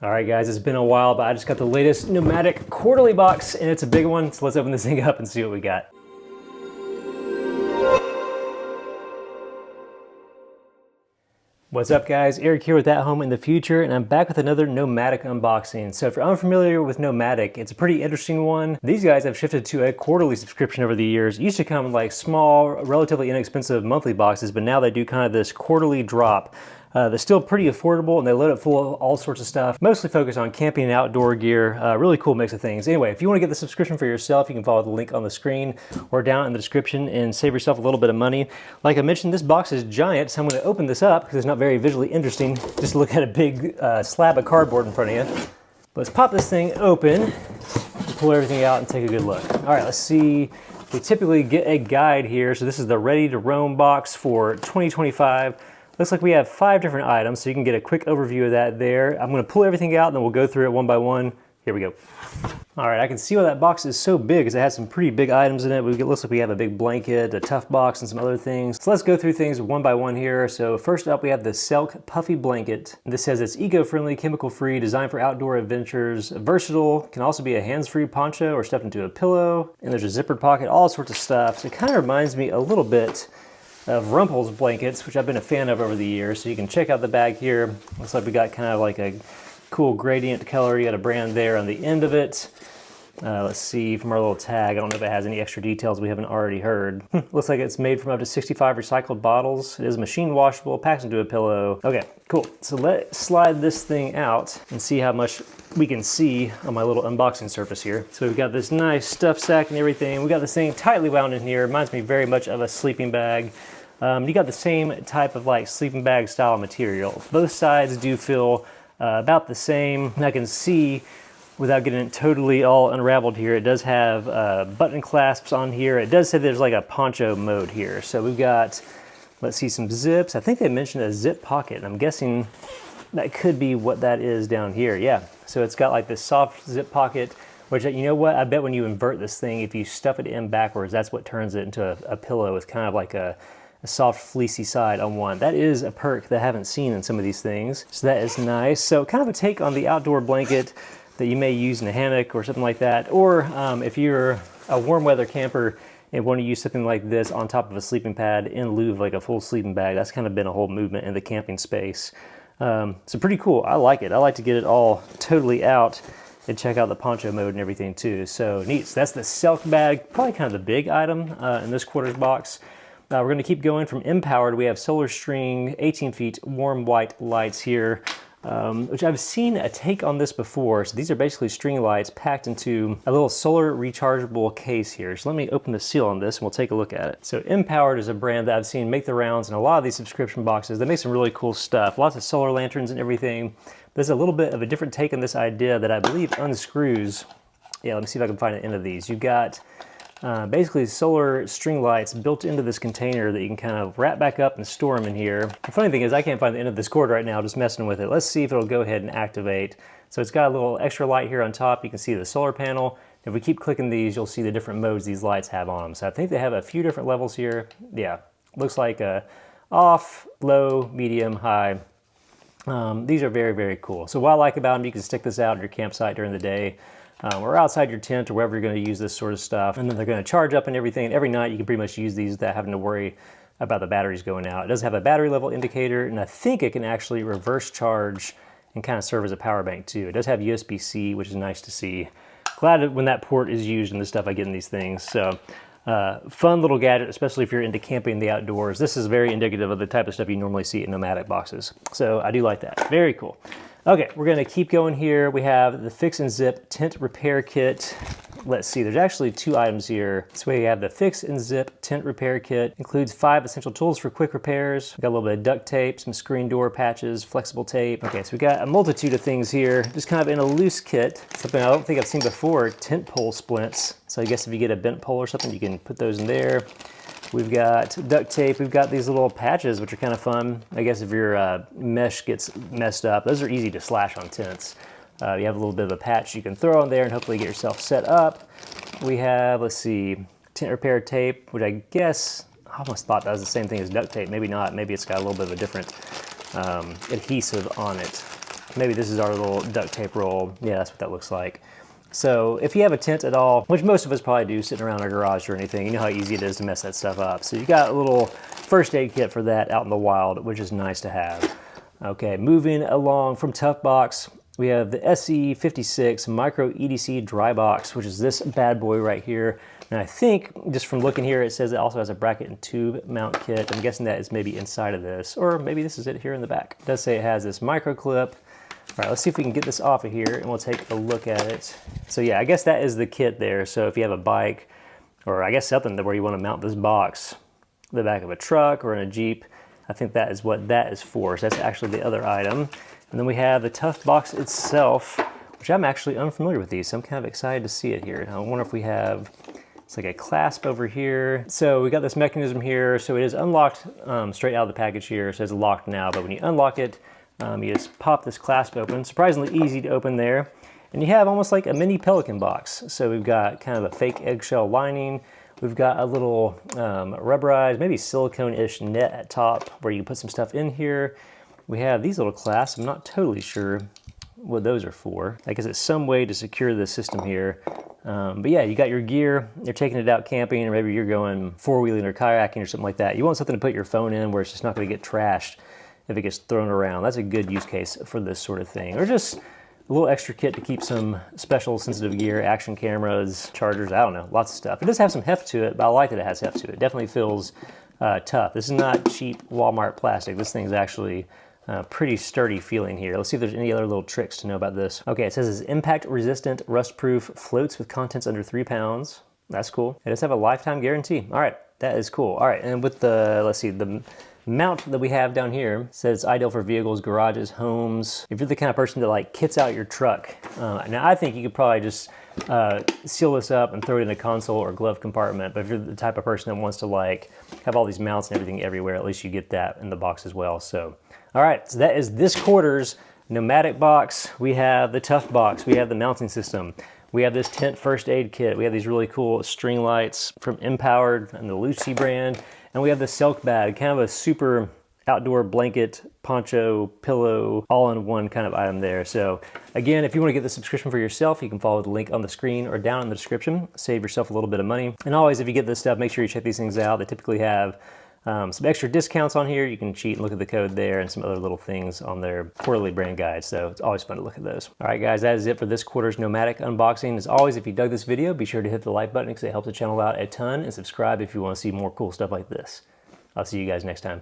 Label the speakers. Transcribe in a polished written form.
Speaker 1: All right, guys, it's been a while, but I just got the latest Nomadik quarterly box, and it's a big one, so let's open this thing up and see what we got. What's up, guys? Eric here with At Home in the Future, and I'm back with another Nomadik unboxing. So if you're unfamiliar with Nomadik, it's a pretty interesting one. These guys have shifted to a quarterly subscription over the years. It used to come in like small, relatively inexpensive monthly boxes, but now they do kind of this quarterly drop. They're still pretty affordable, and they load it full of all sorts of stuff, mostly focused on camping and outdoor gear. Really cool mix of things. Anyway, if you want to get the subscription for yourself, you can follow the link on the screen or down in the description and save yourself a little bit of money. Like I mentioned, this box is giant, so I'm going to open this up because it's not very visually interesting just to look at a big slab of cardboard in front of you. Let's pop this thing open, pull everything out, and take a good look. All right, let's see. We typically get a guide here, so this is the Ready to Roam box for 2025. Looks like we have 5 different items, so you can get a quick overview of that there. I'm going to pull everything out, and then we'll go through it one by one. Here we go. All right, I can see why that box is so big, because it has some pretty big items in it. It looks like we have a big blanket, a tough box, and some other things. So let's go through things one by one here. So first up, we have the Selk Puffy Blanket. This says it's eco-friendly, chemical-free, designed for outdoor adventures, versatile, can also be a hands-free poncho or stuffed into a pillow. And there's a zippered pocket, all sorts of stuff. So it kind of reminds me a little bit of Rumple's blankets, which I've been a fan of over the years. So you can check out the bag here. Looks like we got kind of like a cool gradient color. You got a brand there on the end of it. Let's see from our little tag. I don't know if it has any extra details we haven't already heard. Looks like it's made from up to 65 recycled bottles. It is machine washable, packs into a pillow. Okay, cool. So let's slide this thing out and see how much we can see on my little unboxing surface here. So we've got this nice stuff sack and everything. We got this thing tightly wound in here. Reminds me very much of a sleeping bag. You got the same type of like sleeping bag style material. Both sides do feel about the same. And I can see, without getting it totally all unraveled here, it does have button clasps on here. It does say there's like a poncho mode here. So we've got, let's see, some zips. I think they mentioned a zip pocket. I'm guessing that could be what that is down here. Yeah, so it's got like this soft zip pocket, which, you know what, I bet when you invert this thing, if you stuff it in backwards, that's what turns it into a pillow with kind of like a soft fleecy side on one. That is a perk that I haven't seen in some of these things. So that is nice. So kind of a take on the outdoor blanket that you may use in a hammock or something like that. Or if you're a warm weather camper and want to use something like this on top of a sleeping pad in lieu of like a full sleeping bag, that's kind of been a whole movement in the camping space. So pretty cool. I like it. I like to get it all totally out and check out the poncho mode and everything too. So neat. So that's the Selk bag, probably kind of the big item in this quarters box. We're going to keep going from Empowered. We have Solar String 18 feet warm white lights here, which I've seen a take on this before. So these are basically string lights packed into a little solar rechargeable case here. So let me open the seal on this and we'll take a look at it. So Empowered is a brand that I've seen make the rounds in a lot of these subscription boxes. They make some really cool stuff, lots of solar lanterns and everything. There's a little bit of a different take on this idea that I believe unscrews. Yeah, let me see if I can find the end of these. You've got basically solar string lights built into this container that you can kind of wrap back up and store them in here. The funny thing is I can't find the end of this cord right now, just messing with it. Let's see if it'll go ahead and activate. So it's got a little extra light here on top. You can see the solar panel. If we keep clicking these, you'll see the different modes these lights have on them. So I think they have a few different levels here. Yeah, looks like off, low, medium, high. These are very, very cool. So what I like about them, you can stick this out at your campsite during the day. Or outside your tent or wherever you're going to use this sort of stuff. And then they're going to charge up and everything. And every night you can pretty much use these without having to worry about the batteries going out. It does have a battery level indicator, and I think it can actually reverse charge and kind of serve as a power bank too. It does have USB-C, which is nice to see. Glad when that port is used in the stuff I get in these things. So fun little gadget, especially if you're into camping in the outdoors. This is very indicative of the type of stuff you normally see in Nomadik boxes. So I do like that. Very cool. Okay, we're gonna keep going here. We have the Fix and Zip Tent Repair Kit. Let's see, there's actually 2 items here. So we have the Fix and Zip Tent Repair Kit. Includes 5 essential tools for quick repairs. We've got a little bit of duct tape, some screen door patches, flexible tape. Okay, so we got a multitude of things here, just kind of in a loose kit. Something I don't think I've seen before, tent pole splints. So I guess if you get a bent pole or something, you can put those in there. We've got duct tape. We've got these little patches, which are kind of fun. I guess if your mesh gets messed up, those are easy to slash on tents. You have a little bit of a patch you can throw on there and hopefully get yourself set up. We have, let's see, tent repair tape, which I guess, I almost thought that was the same thing as duct tape. Maybe not. Maybe it's got a little bit of a different adhesive on it. Maybe this is our little duct tape roll. Yeah, that's what that looks like. So if you have a tent at all, which most of us probably do sitting around our garage or anything, you know how easy it is to mess that stuff up. So you got a little first aid kit for that out in the wild, which is nice to have. Okay, moving along from Tough Box, we have the SE56 Micro EDC Dry Box, which is this bad boy right here. And I think, just from looking here, it says it also has a bracket and tube mount kit. I'm guessing that is maybe inside of this, or maybe this is it here in the back. It does say it has this micro clip. All right, let's see if we can get this off of here, and we'll take a look at it. So yeah, I guess that is the kit there. So if you have a bike, or I guess something where you want to mount this box, the back of a truck or in a Jeep, I think that is what that is for. So that's actually the other item. And then we have the Tough Box itself, which I'm actually unfamiliar with these, so I'm kind of excited to see it here. Now, I wonder if we have, it's like a clasp over here. So we got this mechanism here. So it is unlocked straight out of the package here. It says locked now, but when you unlock it, you just pop this clasp open. Surprisingly easy to open there. And you have almost like a mini Pelican box. So we've got kind of a fake eggshell lining. We've got a little rubberized, maybe silicone-ish net at top where you can put some stuff in here. We have these little clasps. I'm not totally sure what those are for. I guess it's some way to secure the system here. But yeah, you got your gear, you're taking it out camping, or maybe you're going four-wheeling or kayaking or something like that. You want something to put your phone in where it's just not gonna get trashed if it gets thrown around. That's a good use case for this sort of thing. Or just a little extra kit to keep some special sensitive gear, action cameras, chargers, I don't know, lots of stuff. It does have some heft to it, but I like that it has heft to it. It definitely feels tough. This is not cheap Walmart plastic. This thing's actually pretty sturdy feeling here. Let's see if there's any other little tricks to know about this. Okay, it says it's impact resistant, rust proof, floats with contents under 3 pounds. That's cool. It does have a lifetime guarantee. All right, that is cool. All right, and with the, let's see, the mount that we have down here says it's ideal for vehicles, garages, homes. If you're the kind of person that like kits out your truck, now I think you could probably just seal this up and throw it in a console or glove compartment. But if you're the type of person that wants to like have all these mounts and everything everywhere, at least you get that in the box as well. So, all right, so that is this quarter's Nomadik box. We have the Tough Box. We have the mounting system. We have this tent first aid kit. We have these really cool string lights from Empowered and the Lucy brand. And we have the Silk bag, kind of a super outdoor blanket, poncho, pillow, all-in-one kind of item there. So again, if you want to get the subscription for yourself, you can follow the link on the screen or down in the description. Save yourself a little bit of money. And always, if you get this stuff, make sure you check these things out. They typically have some extra discounts on here. You can cheat and look at the code there and some other little things on their quarterly brand guide. So it's always fun to look at those. All right, guys, that is it for this quarter's Nomadik unboxing. As always, if you dug this video, be sure to hit the like button because it helps the channel out a ton, and subscribe if you want to see more cool stuff like this. I'll see you guys next time.